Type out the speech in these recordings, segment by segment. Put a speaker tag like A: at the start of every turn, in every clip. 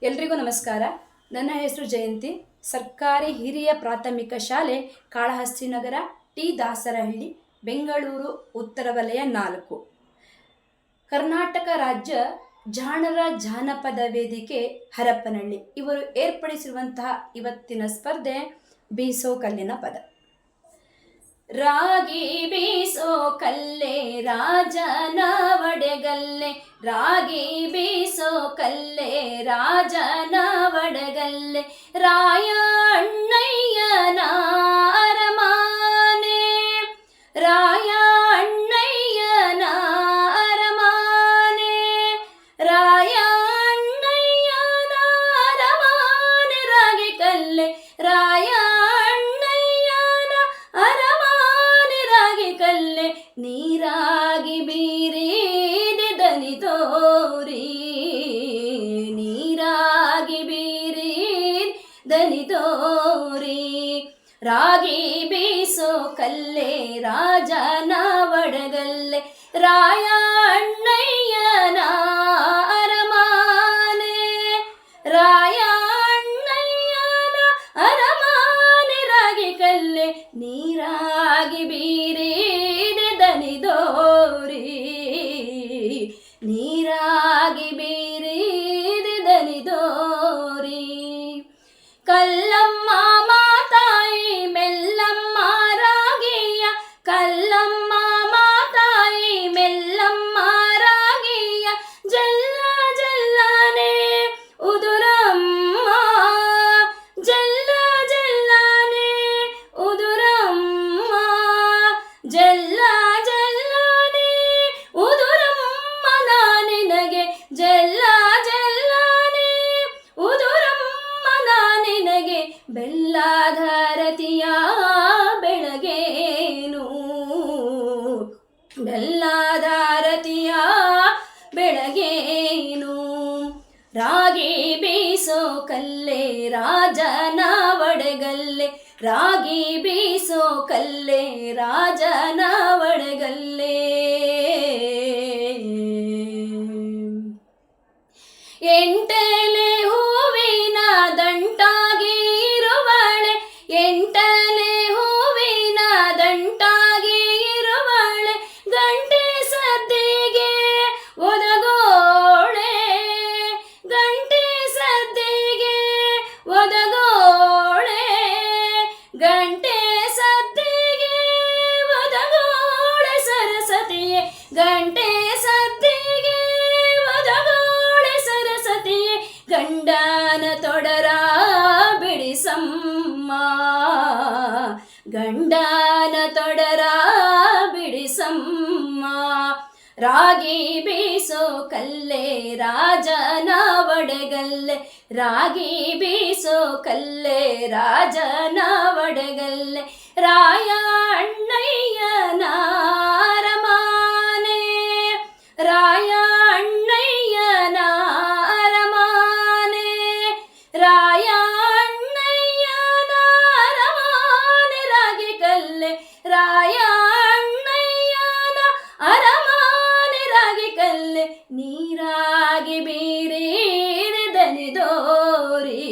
A: ಎಲ್ರಿಗೂ ನಮಸ್ಕಾರ. ನನ್ನ ಹೆಸರು ಜಯಂತಿ. ಸರ್ಕಾರಿ ಹಿರಿಯ ಪ್ರಾಥಮಿಕ ಶಾಲೆ ಕಾಳಹಸ್ತಿನಗರ, ಟಿ ದಾಸರಹಳ್ಳಿ, ಬೆಂಗಳೂರು ಉತ್ತರ ವಲಯ 4. ಕರ್ನಾಟಕ ರಾಜ್ಯ ಜಾಣರ ಜಾನಪದ ವೇದಿಕೆ ಹರಪನಹಳ್ಳಿ ಇವರು ಏರ್ಪಡಿಸಿರುವಂತಹ ಇವತ್ತಿನ ಸ್ಪರ್ಧೆ ಬೀಸೋ ಕಲ್ಲಿನ ಪದ. ರಾಗಿ ಬೀಸೋ ಕಲ್ಲೆ ರಾಜನ ಒಡೆಗಲ್ಲೆ, ರಾಗಿ ಬೀಸೋ ಕಲ್ಲೆ ರಾಜನ ಒಡೆಗಲ್ಲೆ, ರಾಯ ಅಣ್ಣಯ್ಯನ ಅರಮಾನೆ, ರಾಯ ಅಣ್ಣಯ್ಯನ ಅರಮಾನೆ, ರಾಯ ಅಣ್ಣಯ್ಯನ ಅರಮಾನೆ, ರಾಗಿ ಕಲ್ಲೆ ರಾಯ ನೀರಾಗಿ ಬೀರಿದೆ ದನಿ ತೋರಿ, ನೀರಾಗಿ ಬೀರಿದೆ ದನಿ ತೋರಿ, ರಾಗಿ ಬೀಸೋ ಕಲ್ಲೆ ರಾಜನ ಒಡೆಗಲ್ಲೆ, ರಾಯ ಅಣ್ಣಯ್ಯನ ಅರಮಾನೆ, ರಾಯ ಅಣ್ಣಯ್ಯನ ಅರಮಾನೆ, ರಾಗಿ ಕಲ್ಲೆ ನೀರಾಗಿ ಬೀರಿ ದನಿ ತೋರಿ, ನೀರಾಗಿ ಬೀರಿದೆ ದನಿ ತೋರಿ. ಕಲ್ಲಮ್ಮ ಮಾತಾಯಿ ಮೆಲ್ಲಮ್ಮ ರಾಗಿಯ, ಕಲ್ಲಮ್ಮ ಮಾತಾಯಿ ಮೆಲ್ಲಮ್ಮ ರಾಗಿಯ, ಜಲ್ಲ ಜಲ್ಲನೆ ಉದುರಮ್ಮ, ಜಲ್ಲ ಜಲ್ಲನೆ ಉದುರಮ್ಮ, ಜಲ್ಲ ಜಲ್ಲ ಜಲ್ಲನೆ ಉದುರಮ್ಮ ನಾನಿನಗೆ, ಬೆಲ್ಲಧಾರತಿಯ ಬೆಳಗೇನು, ಬೆಲ್ಲಧಾರತಿಯ ಬೆಳಗೇನು, ರಾಗಿ ಬೀಸೋ ಕಲ್ಲೆ ರಾಜನ ಒಡೆಗಲ್ಲೆ, ರಾಗಿ ಬೀಸೋ ಕಲ್ಲೆ ರಾಜನ ಒಡೆಗಲ್ಲೆ. ಎಂಟಲೆ ಹೂವಿನ ದಂಟಾಗಿ ಇರುವಳೆ, ಎಂಟಲೆ ಹೂವಿನ ದಂಟಾಗಿ ಇರುವಳೆ, ಗಂಟೆ ಸದ್ದಿಗೆ ಒದಗೋಳೆ, ಗಂಟೆ ಸದ್ದಿಗೆ ಒದಗೋಳೆ, ಗಂಟೆ ಸದ್ದಿಗೆ ಒದಗೋಳೆ, ಸರಸ್ವತಿಯೇ ಗಂಟೆ ಸದ್ದಿಗೆ ಒದಗೋಳೆ, ಸರಸ್ವತಿಯೇ ಗಂಡನ ತೊಡರ ಬಿಡಿಸಮ್ಮ, ಗಂಡನ ತೊಡರ ಬಿಡಿಸಮ್ಮ, ರಾಗಿ ಬೀಸೋ ಕಲ್ಲೆ ರಾಜನ ಒಡೆಗಲ್ಲೆ, ರಾಗಿ ಬೀಸೋ ಕಲ್ಲೆ ರಾಜನ ಒಡೆಗಲ್ಲೆ, ರಾಯ ಅಣ್ಣಯ್ಯನ ಅರಮಾನೆ, ರಾಯ ಅಣ್ಣಯ್ಯನ ಅರಮಾನೆ, ರಾಯ ಅಣ್ಣಯ್ಯನ ಅರಮಾನೆ, ರಾಗಿ ಕಲ್ಲೆ ರಾಯ ಅಣ್ಣಯ್ಯನ ಅರಮಾನೆ, ರಾಗಿ ಕಲ್ಲೆ ನೀರಾಗಿ ಬೀರಿದೆ ದನಿ ತೋರಿ,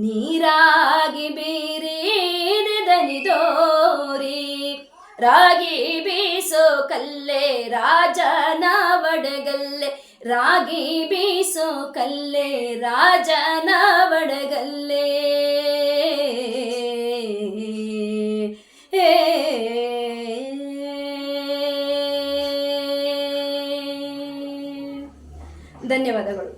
A: ನೀರಾಗಿ ಬೀರಿದೆ ದನಿ ತೋರಿ, ರಾಗಿ ಬೀಸೋ ಕಲ್ಲೆ ರಾಜನ ಒಡೆಗಲ್ಲೆ, ರಾಗಿ ಬೀಸೋ ಕಲ್ಲೆ ರಾಜನ ಒಡೆಗಲ್ಲೆ. ಧನ್ಯವಾದಗಳು.